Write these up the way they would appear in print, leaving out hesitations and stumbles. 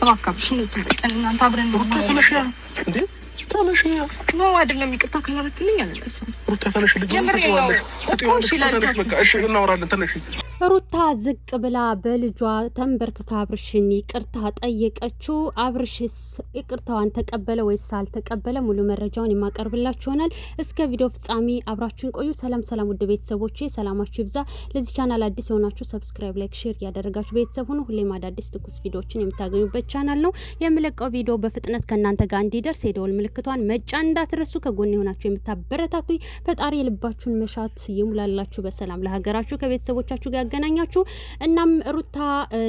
እባክሽ እናንተ አብረን ነው ተነሽ እንዴ ተነሽ ነው አይደለም ይቅርታ ካላረክልኝ አልነሳም ሩታ ተነሽ እናወራለን ተነሽ ሩታ ዝቅ ብላ በልጇ ተንበርክካ አብርሽን ይቅርታ ጠየቀችው። አብርሽስ ይቅርታዋን ተቀበለ ወይስ አልተቀበለ? ሙሉ መረጃውን የማቀርብላችሁ ይሆናል። እስከ ቪዲዮ ፍጻሜ አብራችሁን ቆዩ። ሰላም ሰላም፣ ውድ ቤተሰቦቼ ሰላማችሁ ይብዛ። ለዚህ ቻናል አዲስ የሆናችሁ ሰብስክራይብ፣ ላይክ፣ ሼር ያደረጋችሁ ቤተሰብ ሁኑ። ሁሌም አዳዲስ ትኩስ ቪዲዮዎችን የምታገኙበት ቻናል ነው። የምለቀው ቪዲዮ በፍጥነት ከእናንተ ጋር እንዲደርስ የደወል ምልክቷን መጫን እንዳትረሱ። ከጎን የሆናችሁ የምታበረታቱኝ ፈጣሪ የልባችሁን መሻት ይሙላላችሁ። በሰላም ለሀገራችሁ ከቤተሰቦቻችሁ ጋር ያገናኛችሁ። እናም ሩታ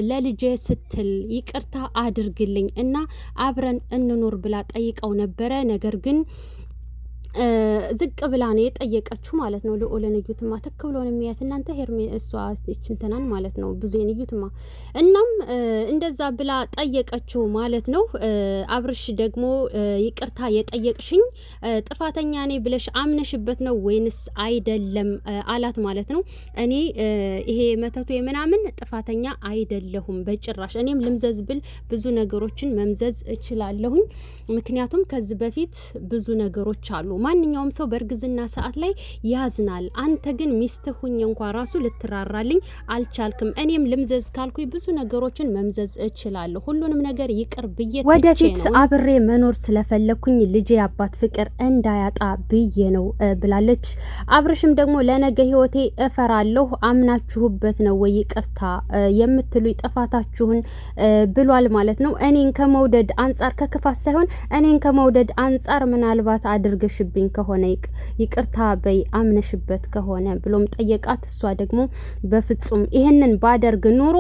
ለልጄ ስትል ይቅርታ አድርግልኝ እና አብረን እንኖር ብላ ጠይቀው ነበረ። ነገር ግን ዝቅ ብላ ነው የጠየቀችው ማለት ነው። ለኦለን እዩትማ ተከብሎን የሚያት እናንተ ሄርሜ እሷ እችንተናን ማለት ነው ብዙ የንዩትማ እናም እንደዛ ብላ ጠየቀችው ማለት ነው። አብርሽ ደግሞ ይቅርታ የጠየቅሽኝ ጥፋተኛ ነኝ ብለሽ አምነሽበት ነው ወይንስ አይደለም አላት ማለት ነው። እኔ ይሄ መተቱ የምናምን ጥፋተኛ አይደለሁም በጭራሽ። እኔም ልምዘዝ ብል ብዙ ነገሮችን መምዘዝ እችላለሁኝ። ምክንያቱም ከዚህ በፊት ብዙ ነገሮች አሉ። ማንኛውም ሰው በእርግዝና ሰዓት ላይ ያዝናል። አንተ ግን ሚስትህ ሁኝ እንኳን ራሱ ልትራራልኝ አልቻልክም። እኔም ልምዘዝ ካልኩኝ ብዙ ነገሮችን መምዘዝ እችላለሁ። ሁሉንም ነገር ይቅር ብዬ ወደፊት አብሬ መኖር ስለፈለኩኝ ልጄ አባት ፍቅር እንዳያጣ ብዬ ነው ብላለች። አብርሽም ደግሞ ለነገ ህይወቴ እፈራለሁ አምናችሁበት ነው ወይ ይቅርታ የምትሉ ጥፋታችሁን ብሏል ማለት ነው። እኔን ከመውደድ አንጻር ከክፋት ሳይሆን እኔን ከመውደድ አንጻር ምናልባት አድርገሽብኝ ከሆነ ይቅርታ በይ አምነሽበት ከሆነ ብሎም ጠየቃት። እሷ ደግሞ በፍጹም ይሄንን ባደርግ ኑሮ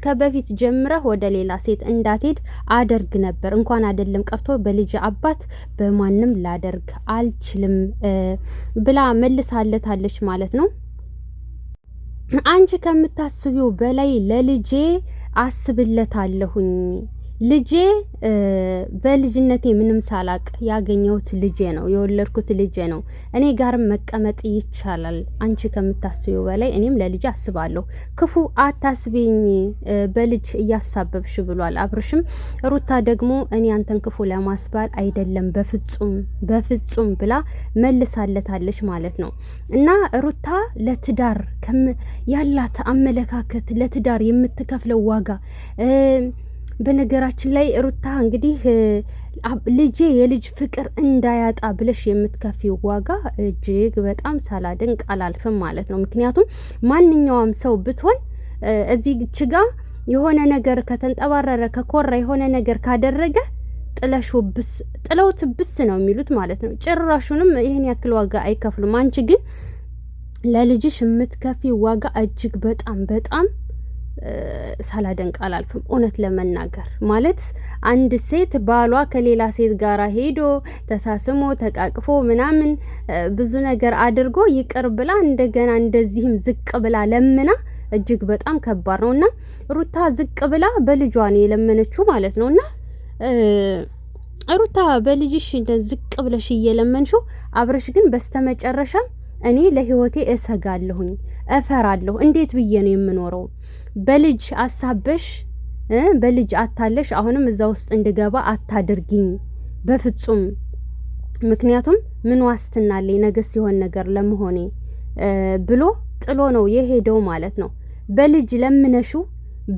ከበፊት ጀምረህ ወደ ሌላ ሴት እንዳትሄድ አደርግ ነበር። እንኳን አይደለም ቀርቶ በልጅ አባት በማንም ላደርግ አልችልም ብላ መልሳለታለች ማለት ነው። አንቺ ከምታስቢው በላይ ለልጄ አስብለታለሁኝ። ልጄ በልጅነቴ ምንም ሳላቅ ያገኘሁት ልጄ ነው፣ የወለድኩት ልጄ ነው። እኔ ጋርም መቀመጥ ይቻላል። አንቺ ከምታስቢው በላይ እኔም ለልጄ አስባለሁ። ክፉ አታስቢኝ በልጅ እያሳበብሽ ብሏል አብርሽም። ሩታ ደግሞ እኔ አንተን ክፉ ለማስባል አይደለም በፍጹም ብላ መልሳለታለች ማለት ነው። እና ሩታ ለትዳር ያላት አመለካከት ለትዳር የምትከፍለው ዋጋ በነገራችን ላይ ሩታ እንግዲህ ልጄ የልጅ ፍቅር እንዳያጣ ብለሽ የምትከፊው ዋጋ እጅግ በጣም ሳላደንቅ አላልፍም ማለት ነው። ምክንያቱም ማንኛውም ሰው ብትሆን እዚህ ችጋ የሆነ ነገር ከተንጠባረረ ከኮራ የሆነ ነገር ካደረገ ጥለውት ብስ ነው የሚሉት ማለት ነው። ጭራሹንም ይህን ያክል ዋጋ አይከፍሉም። አንቺ ግን ለልጅሽ የምትከፊው ዋጋ እጅግ በጣም ሳላደንቅ አላልፍም። እውነት ለመናገር ማለት አንድ ሴት ባሏ ከሌላ ሴት ጋር ሄዶ ተሳስሞ ተቃቅፎ ምናምን ብዙ ነገር አድርጎ ይቅር ብላ እንደገና እንደዚህም ዝቅ ብላ ለምና እጅግ በጣም ከባድ ነውና ሩታ ዝቅ ብላ በልጇ ነው የለመነችው ማለት ነውና ሩታ በልጅሽ ዝቅ ብለሽ እየለመንሽው አብርሽ ግን በስተመጨረሻ እኔ ለህይወቴ እሰጋለሁኝ እፈራለሁ እንዴት ብዬ ነው የምኖረው በልጅ አሳበሽ በልጅ አታለሽ አሁንም እዛ ውስጥ እንድገባ አታድርጊኝ በፍጹም። ምክንያቱም ምን ዋስትና አለኝ ነገ ሲሆን ነገር ለመሆኔ ብሎ ጥሎ ነው የሄደው ማለት ነው። በልጅ ለምነሹ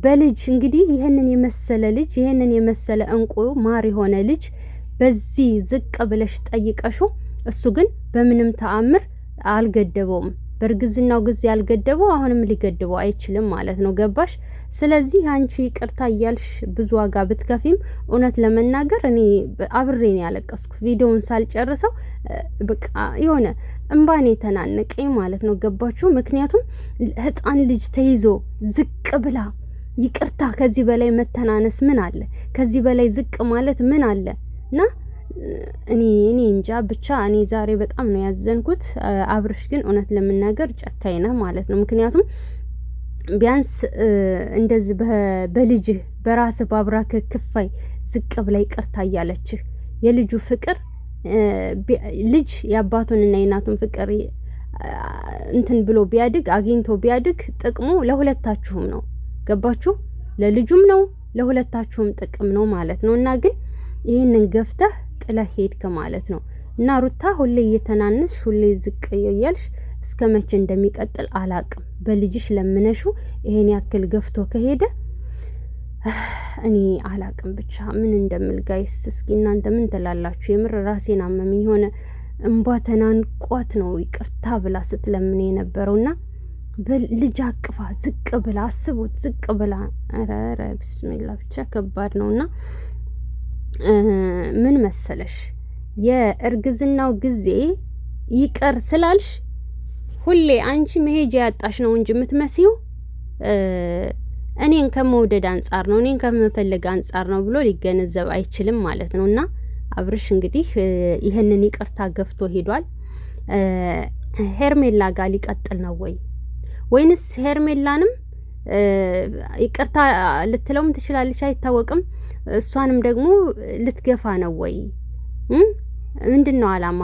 በልጅ እንግዲህ ይሄንን የመሰለ ልጅ ይሄንን የመሰለ እንቁ ማር የሆነ ልጅ በዚህ ዝቅ ብለሽ ጠይቀሹ እሱ ግን በምንም ተአምር አልገደበውም። በእርግዝናው ጊዜ ያልገደበው አሁንም ሊገድበው አይችልም ማለት ነው። ገባሽ? ስለዚህ አንቺ ይቅርታ እያልሽ ብዙ ዋጋ ብትከፊም እውነት ለመናገር እኔ አብሬን ያለቀስኩ ቪዲዮውን ሳልጨርሰው በቃ የሆነ እንባኔ ተናነቀኝ ማለት ነው። ገባችሁ? ምክንያቱም ህፃን ልጅ ተይዞ ዝቅ ብላ ይቅርታ ከዚህ በላይ መተናነስ ምን አለ? ከዚህ በላይ ዝቅ ማለት ምን አለ? እና እኔ እንጃ ብቻ እኔ ዛሬ በጣም ነው ያዘንኩት። አብርሽ ግን እውነት ለመናገር ጨካኝ ነህ ማለት ነው። ምክንያቱም ቢያንስ እንደዚህ በልጅህ በራስ ባብራክ ክፋይ ዝቅ ብላ ይቅርታ እያለችህ የልጁ ፍቅር ልጅ የአባቱንና የእናቱን ፍቅር እንትን ብሎ ቢያድግ አግኝቶ ቢያድግ ጥቅሙ ለሁለታችሁም ነው። ገባችሁ? ለልጁም ነው ለሁለታችሁም ጥቅም ነው ማለት ነው። እና ግን ይህንን ገፍተህ ጥለህ ሄድክ ማለት ነው። እና ሩታ ሁሌ እየተናነስሽ ሁሌ ዝቅ እያልሽ እስከ መቼ እንደሚቀጥል አላቅም። በልጅሽ ለምነሹ ይሄን ያክል ገፍቶ ከሄደ እኔ አላቅም ብቻ ምን እንደምል ጋይስ። እስኪ እናንተ ምን ትላላችሁ? የምር ራሴን አመመኝ። የሆነ እንባ ተናንቋት ነው ይቅርታ ብላ ስትለምን የነበረውና ልጅ አቅፋ ዝቅ ብላ አስቡት፣ ዝቅ ብላ ኧረ ብስሚላ ብቻ ከባድ ነውና ምን መሰለሽ የእርግዝናው ጊዜ ይቀር ስላልሽ ሁሌ አንቺ መሄጃ ያጣሽ ነው እንጂ የምትመስዩ እኔን ከመውደድ አንጻር ነው እኔን ከመፈለግ አንጻር ነው ብሎ ሊገነዘብ አይችልም ማለት ነው። እና አብርሽ እንግዲህ ይህንን ይቅርታ ገፍቶ ሄዷል። ሄርሜላ ጋር ሊቀጥል ነው ወይንስ ሄርሜላንም ይቅርታ ልትለውም ትችላለች፣ አይታወቅም። እሷንም ደግሞ ልትገፋ ነው ወይ? ምንድን ነው አላማ?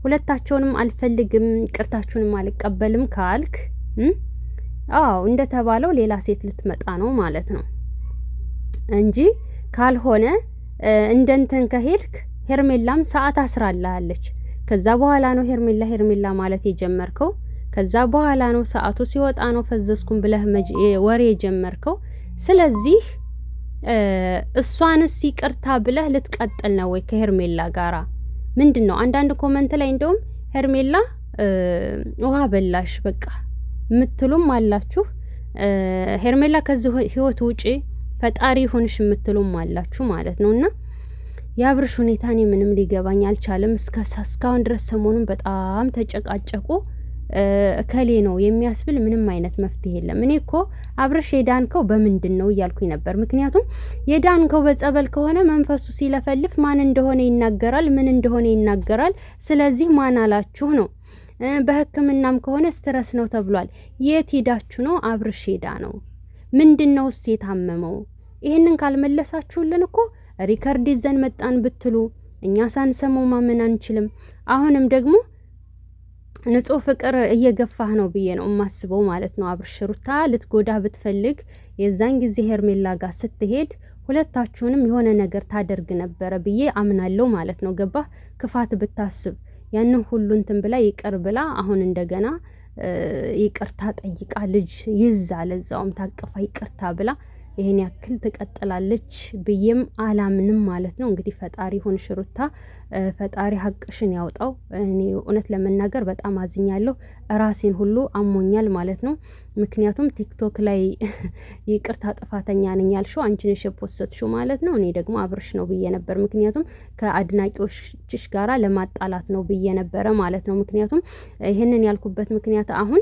ሁለታቸውንም አልፈልግም ይቅርታችሁንም አልቀበልም ካልክ አዎ እንደተባለው ሌላ ሴት ልትመጣ ነው ማለት ነው እንጂ ካልሆነ እንደንተን ከሄድክ ሄርሜላም ሰዓት አስራላለች። ከዛ በኋላ ነው ሄርሜላ ማለት የጀመርከው። ከዛ በኋላ ነው ሰዓቱ ሲወጣ ነው ፈዘዝኩም ብለህ ወሬ የጀመርከው። ስለዚህ እሷንስ ይቅርታ ብለህ ልትቀጥል ነው ወይ ከሄርሜላ ጋራ? ምንድን ነው አንዳንድ ኮመንት ላይ እንደውም ሄርሜላ ውሃ በላሽ በቃ የምትሉም አላችሁ። ሄርሜላ ከዚህ ህይወት ውጪ ፈጣሪ ሆንሽ የምትሉም አላችሁ ማለት ነው። እና የአብርሽ ሁኔታ እኔ ምንም ሊገባኝ አልቻለም። እስካሁን ድረስ ሰሞኑን በጣም ተጨቃጨቁ። እከሌ ነው የሚያስብል ምንም አይነት መፍትሄ የለም። እኔ እኮ አብርሽ የዳንከው በምንድን ነው እያልኩኝ ነበር። ምክንያቱም የዳንከው በጸበል ከሆነ መንፈሱ ሲለፈልፍ ማን እንደሆነ ይናገራል፣ ምን እንደሆነ ይናገራል። ስለዚህ ማን አላችሁ ነው። በህክምናም ከሆነ ስትረስ ነው ተብሏል። የት ሄዳችሁ ነው አብርሽ ሄዳ ነው? ምንድን ነው እሱ የታመመው? ይህንን ካልመለሳችሁልን እኮ ሪከርድ ይዘን መጣን ብትሉ እኛ ሳንሰማው ማመን አንችልም። አሁንም ደግሞ ንጹህ ፍቅር እየገፋህ ነው ብዬ ነው የማስበው ማለት ነው። አብርሽ ሩታ ልትጎዳ ብትፈልግ የዛን ጊዜ ሄርሜላ ጋር ስትሄድ ሁለታችሁንም የሆነ ነገር ታደርግ ነበረ ብዬ አምናለሁ ማለት ነው። ገባህ? ክፋት ብታስብ ያንን ሁሉ እንትን ብላ ይቅር ብላ አሁን እንደገና ይቅርታ ጠይቃ ልጅ ይዛ ለዛውም ታቅፋ ይቅርታ ብላ ይሄን ያክል ትቀጥላለች ብዬም አላምንም ማለት ነው። እንግዲህ ፈጣሪ ሆን ሽሩታ ፈጣሪ ሀቅሽን ያውጣው። እኔ እውነት ለመናገር በጣም አዝኛለሁ። ራሴን ሁሉ አሞኛል ማለት ነው። ምክንያቱም ቲክቶክ ላይ ይቅርታ ጥፋተኛ ነኝ ያልሽው አንቺ ነሽ የፖስትሽው ማለት ነው። እኔ ደግሞ አብርሽ ነው ብዬ ነበር። ምክንያቱም ከአድናቂዎችሽ ጋራ ለማጣላት ነው ብዬ ነበረ ማለት ነው። ምክንያቱም ይህንን ያልኩበት ምክንያት አሁን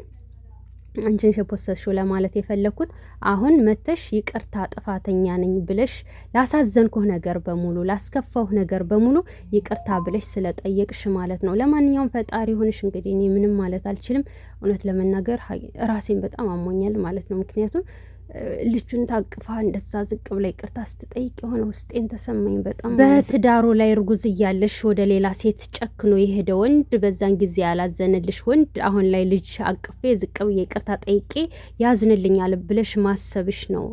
አንቺን ሸፖሰሽው ለማለት የፈለኩት አሁን መተሽ ይቅርታ ጥፋተኛ ነኝ ብለሽ ላሳዘንኩህ ነገር በሙሉ ላስከፋው ነገር በሙሉ ይቅርታ ብለሽ ስለጠየቅሽ ማለት ነው። ለማንኛውም ፈጣሪ ሆነሽ እንግዲህ እኔ ምንም ማለት አልችልም። እውነት ለመናገር ራሴን በጣም አሞኛል ማለት ነው። ምክንያቱም ልጁን ታቅፋ እንደዛ ዝቅ ብላ ይቅርታ ስትጠይቅ የሆነ ውስጤን ተሰማኝ በጣም። በትዳሩ ላይ እርጉዝ እያለሽ ወደ ሌላ ሴት ጨክኖ የሄደ ወንድ፣ በዛን ጊዜ ያላዘንልሽ ወንድ አሁን ላይ ልጅ አቅፌ ዝቅ ብዬ ይቅርታ ጠይቄ ያዝንልኛል ብለሽ ማሰብሽ ነው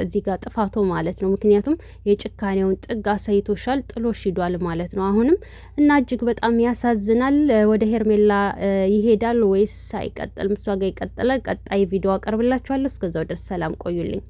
እዚህ ጋር ጥፋቶ ማለት ነው። ምክንያቱም የጭካኔውን ጥግ አሳይቶሻል፣ ጥሎሽ ሂዷል ማለት ነው አሁንም እና እጅግ በጣም ያሳዝናል። ወደ ሄርሜላ ይሄዳል ወይስ አይቀጥልም? እሷ ጋር ይቀጥላል። ቀጣይ ቪዲዮ አቀርብላችኋለሁ። እስከዛው ድረስ ሰላም ቆዩልኝ።